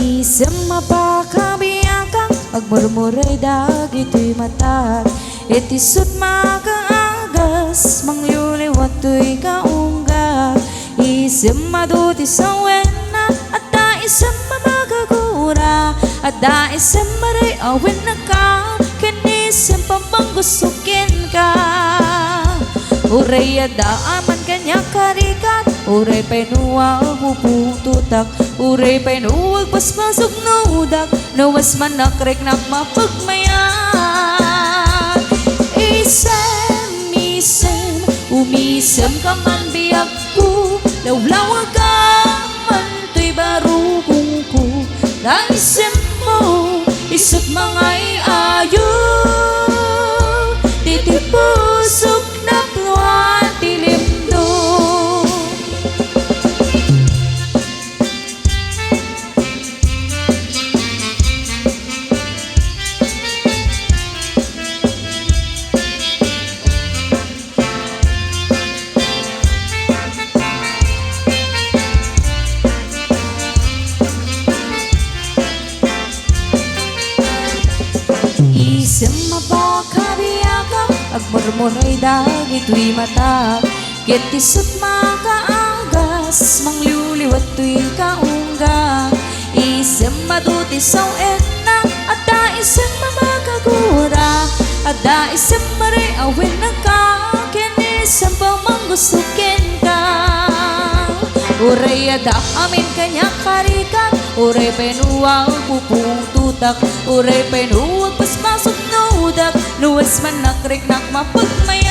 Isang mapakabiyakang agmurmuray dagito'y matag itisod makaagas mangliwliwat to'y kaunggag isang maduti sa wena at da isang mamagagura at da isang maray awin na ka kinisang pamanggusukin ka uray adaaman kanya karikat uray painuwa pupututak uray painuwag paspasok nudak nawas manakrek na mapagmayan isem umisem ka man biyak ko lawlawag ka man to'y barukong ko naisem mo isot mga iayo titipusok na pluan tilimdo isang mapakabiyakang agmurmuray dagito'y matag kitisot makaagas mangliwliwat to'y kaungga isang maduti sa etna at da isang mamagagura at da isang maray awin na ka kinisang pamanggusukin ka uray ada amin kanya karikat uray penuwag pupututak uray penuwag paspasok nudak nuwas manakrik nak mapagmayan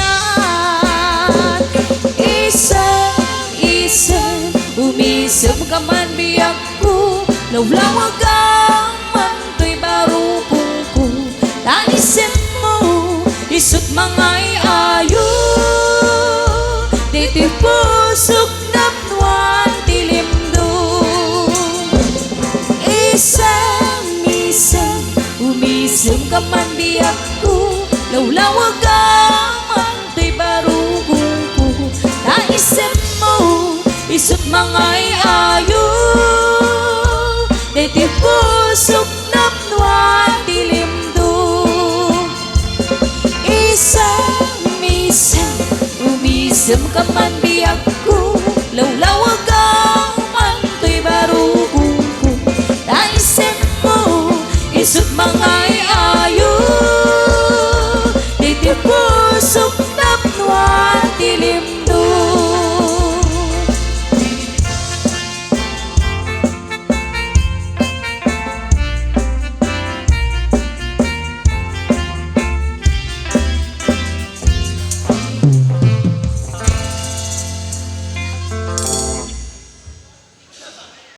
isang umisip ka man biyak ko lawlawag ka man to'y barukong ko tanisin mo isot mga iayo titipusok na pluan tilimdo isang umisip ka man biyak ko lawlawag ka man to'y barukong ko naisip mo isot mga iayo titipusok na pluan tilimdo isang umisip ka man